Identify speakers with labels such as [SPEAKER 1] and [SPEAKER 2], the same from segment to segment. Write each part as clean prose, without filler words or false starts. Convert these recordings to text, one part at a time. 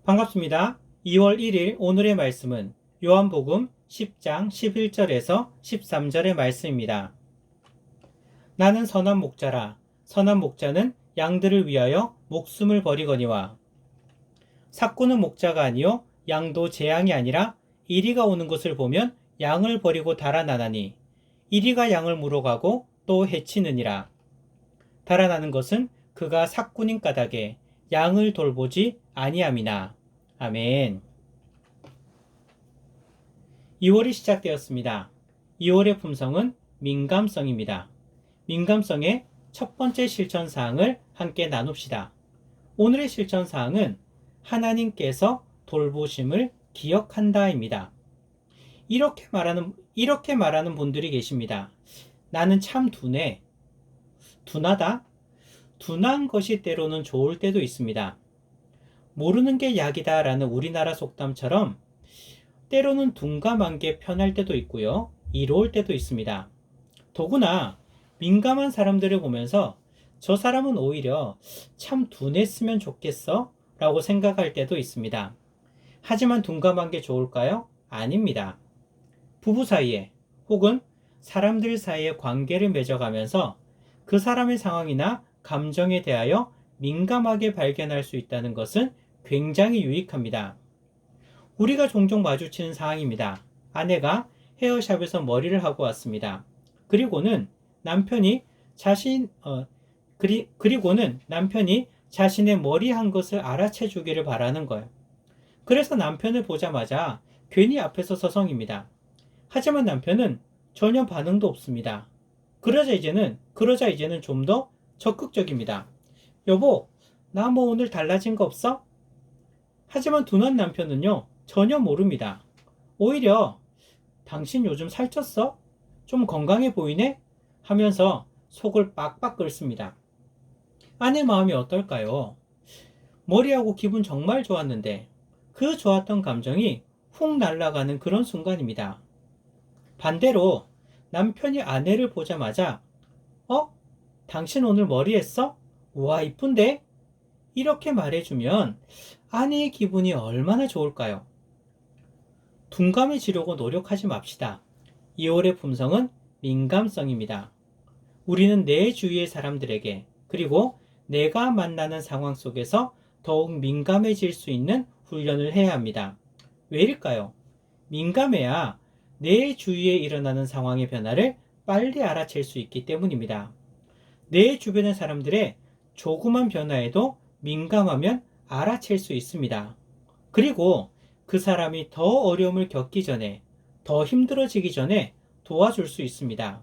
[SPEAKER 1] 반갑습니다. 2월 1일 오늘의 말씀은 요한복음 10장 11절에서 13절의 말씀입니다. 나는 선한 목자라. 선한 목자는 양들을 위하여 목숨을 버리거니와. 삭구는 목자가 아니요 양도 제 양이 아니라 이리가 오는 것을 보면 양을 버리고 달아나나니 이리가 양을 물어가고 또 해치느니라. 달아나는 것은 그가 삭구님 까닭에 양을 돌보지 아니함이나. 아멘. 2월이 시작되었습니다. 2월의 품성은 민감성입니다. 민감성의 첫 번째 실천사항을 함께 나눕시다. 오늘의 실천사항은 하나님께서 돌보심을 기억한다입니다. 이렇게 말하는 분들이 계십니다. 나는 참 둔해. 둔하다? 둔한 것이 때로는 좋을 때도 있습니다. 모르는 게 약이다 라는 우리나라 속담처럼 때로는 둔감한 게 편할 때도 있고요. 이로울 때도 있습니다. 더구나 민감한 사람들을 보면서 저 사람은 오히려 참 둔했으면 좋겠어 라고 생각할 때도 있습니다. 하지만 둔감한 게 좋을까요? 아닙니다. 부부 사이에 혹은 사람들 사이의 관계를 맺어가면서 그 사람의 상황이나 감정에 대하여 민감하게 발견할 수 있다는 것은 굉장히 유익합니다. 우리가 종종 마주치는 상황입니다. 아내가 헤어샵에서 머리를 하고 왔습니다. 그리고는 남편이 자신의 머리 한 것을 알아채 주기를 바라는 거예요. 그래서 남편을 보자마자 괜히 앞에서 서성입니다. 하지만 남편은 전혀 반응도 없습니다. 그러자 이제는 좀 더 적극적입니다. 여보, 나 뭐 오늘 달라진 거 없어? 하지만 둔한 남편은요, 전혀 모릅니다. 오히려 당신 요즘 살쪘어? 좀 건강해 보이네? 하면서 속을 빡빡 끓습니다. 아내 마음이 어떨까요? 머리하고 기분 정말 좋았는데 그 좋았던 감정이 훅 날아가는 그런 순간입니다. 반대로 남편이 아내를 보자마자 당신 오늘 머리 했어? 우와 이쁜데? 이렇게 말해주면 아내의 기분이 얼마나 좋을까요? 둔감해지려고 노력하지 맙시다. 2월의 품성은 민감성입니다. 우리는 내 주위의 사람들에게 그리고 내가 만나는 상황 속에서 더욱 민감해질 수 있는 훈련을 해야 합니다. 왜일까요? 민감해야 내 주위에 일어나는 상황의 변화를 빨리 알아챌 수 있기 때문입니다. 내 주변의 사람들의 조그만 변화에도 민감하면 알아챌 수 있습니다. 그리고 그 사람이 더 어려움을 겪기 전에, 더 힘들어지기 전에 도와줄 수 있습니다.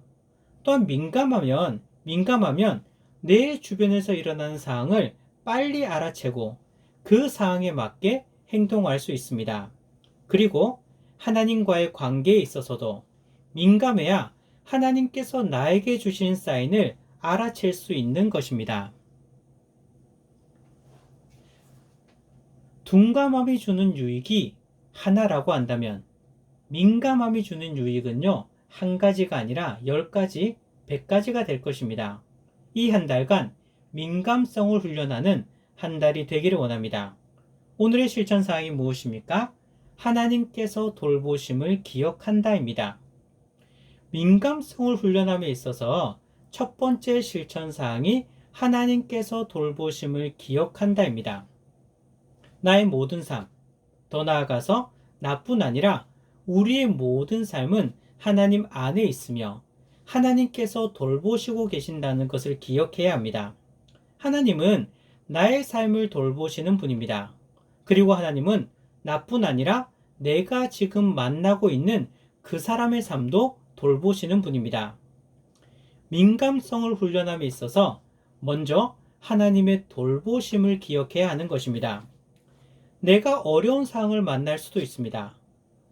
[SPEAKER 1] 또한 민감하면 내 주변에서 일어나는 사항을 빨리 알아채고 그 사항에 맞게 행동할 수 있습니다. 그리고 하나님과의 관계에 있어서도 민감해야 하나님께서 나에게 주신 사인을 알아챌 수 있는 것입니다. 둔감함이 주는 유익이 하나라고 한다면 민감함이 주는 유익은요, 한 가지가 아니라 10가지, 100가지가 될 것입니다. 이 한 달간 민감성을 훈련하는 한 달이 되기를 원합니다. 오늘의 실천사항이 무엇입니까? 하나님께서 돌보심을 기억한다입니다. 민감성을 훈련함에 있어서 첫 번째 실천사항이 하나님께서 돌보심을 기억한다입니다. 나의 모든 삶, 더 나아가서 나뿐 아니라 우리의 모든 삶은 하나님 안에 있으며 하나님께서 돌보시고 계신다는 것을 기억해야 합니다. 하나님은 나의 삶을 돌보시는 분입니다. 그리고 하나님은 나뿐 아니라 내가 지금 만나고 있는 그 사람의 삶도 돌보시는 분입니다. 민감성을 훈련함에 있어서 먼저 하나님의 돌보심을 기억해야 하는 것입니다. 내가 어려운 상황을 만날 수도 있습니다.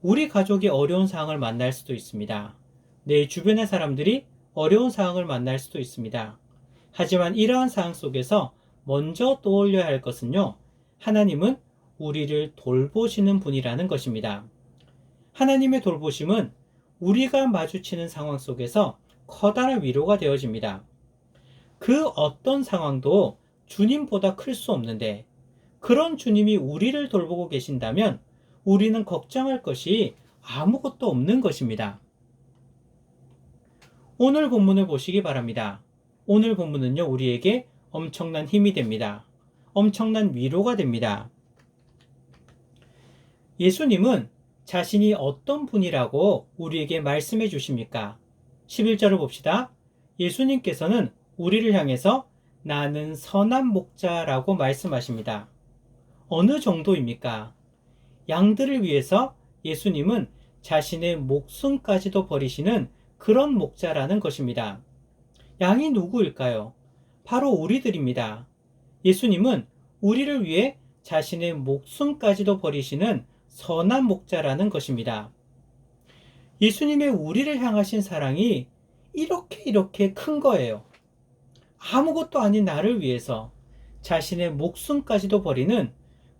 [SPEAKER 1] 우리 가족이 어려운 상황을 만날 수도 있습니다. 내 주변의 사람들이 어려운 상황을 만날 수도 있습니다. 하지만 이러한 상황 속에서 먼저 떠올려야 할 것은요, 하나님은 우리를 돌보시는 분이라는 것입니다. 하나님의 돌보심은 우리가 마주치는 상황 속에서 커다란 위로가 되어집니다. 그 어떤 상황도 주님보다 클 수 없는데 그런 주님이 우리를 돌보고 계신다면 우리는 걱정할 것이 아무것도 없는 것입니다. 오늘 본문을 보시기 바랍니다. 오늘 본문은요, 우리에게 엄청난 힘이 됩니다. 엄청난 위로가 됩니다. 예수님은 자신이 어떤 분이라고 우리에게 말씀해 주십니까? 11절을 봅시다. 예수님께서는 우리를 향해서 나는 선한 목자라고 말씀하십니다. 어느 정도입니까? 양들을 위해서 예수님은 자신의 목숨까지도 버리시는 그런 목자라는 것입니다. 양이 누구일까요? 바로 우리들입니다. 예수님은 우리를 위해 자신의 목숨까지도 버리시는 선한 목자라는 것입니다. 예수님의 우리를 향하신 사랑이 이렇게 큰 거예요. 아무것도 아닌 나를 위해서 자신의 목숨까지도 버리는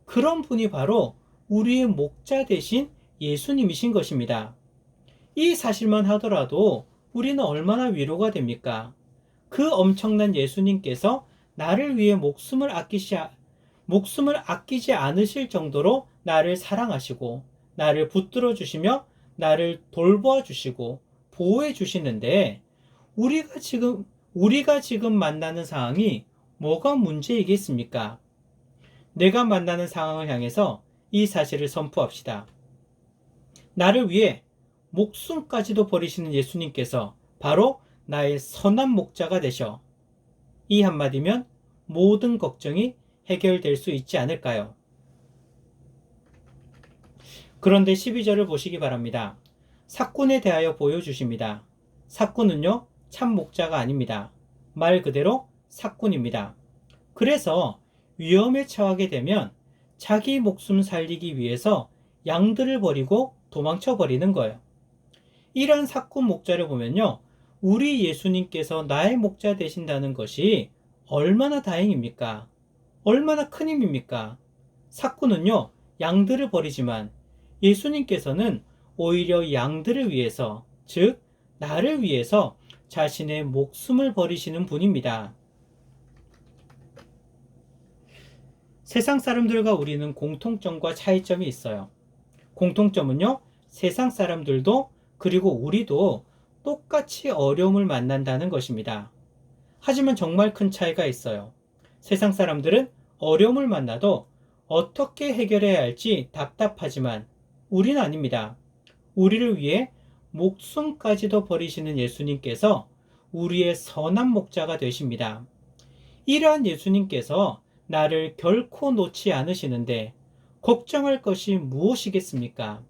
[SPEAKER 1] 그런 분이 바로 우리의 목자 되신 예수님이신 것입니다. 이 사실만 하더라도 우리는 얼마나 위로가 됩니까? 그 엄청난 예수님께서 나를 위해 목숨을 아끼지 않으실 정도로 나를 사랑하시고 나를 붙들어 주시며 나를 돌보아 주시고 보호해 주시는데 우리가 지금 만나는 상황이 뭐가 문제이겠습니까? 내가 만나는 상황을 향해서 이 사실을 선포합시다. 나를 위해 목숨까지도 버리시는 예수님께서 바로 나의 선한 목자가 되셔. 이 한마디면 모든 걱정이 해결될 수 있지 않을까요? 그런데 12절을 보시기 바랍니다. 삭군에 대하여 보여주십니다. 삭군은요, 참 목자가 아닙니다. 말 그대로 삭군입니다. 그래서 위험에 처하게 되면 자기 목숨 살리기 위해서 양들을 버리고 도망쳐 버리는 거예요. 이런 삭군 목자를 보면요, 우리 예수님께서 나의 목자 되신다는 것이 얼마나 다행입니까? 얼마나 큰 힘입니까? 삭군은요, 양들을 버리지만 예수님께서는 오히려 양들을 위해서, 즉 나를 위해서 자신의 목숨을 버리시는 분입니다. 세상 사람들과 우리는 공통점과 차이점이 있어요. 공통점은요, 세상 사람들도 그리고 우리도 똑같이 어려움을 만난다는 것입니다. 하지만 정말 큰 차이가 있어요. 세상 사람들은 어려움을 만나도 어떻게 해결해야 할지 답답하지만 우리는 아닙니다. 우리를 위해 목숨까지도 버리시는 예수님께서 우리의 선한 목자가 되십니다. 이러한 예수님께서 나를 결코 놓지 않으시는데 걱정할 것이 무엇이겠습니까?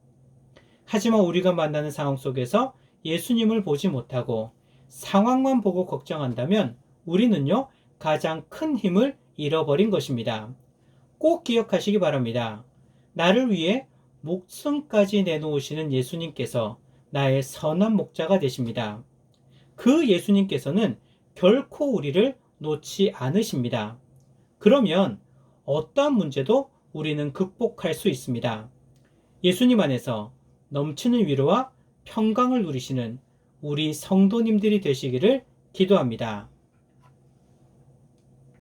[SPEAKER 1] 하지만 우리가 만나는 상황 속에서 예수님을 보지 못하고 상황만 보고 걱정한다면 우리는요, 가장 큰 힘을 잃어버린 것입니다. 꼭 기억하시기 바랍니다. 나를 위해 목숨까지 내놓으시는 예수님께서 나의 선한 목자가 되십니다. 그 예수님께서는 결코 우리를 놓지 않으십니다. 그러면 어떠한 문제도 우리는 극복할 수 있습니다. 예수님 안에서 넘치는 위로와 평강을 누리시는 우리 성도님들이 되시기를 기도합니다.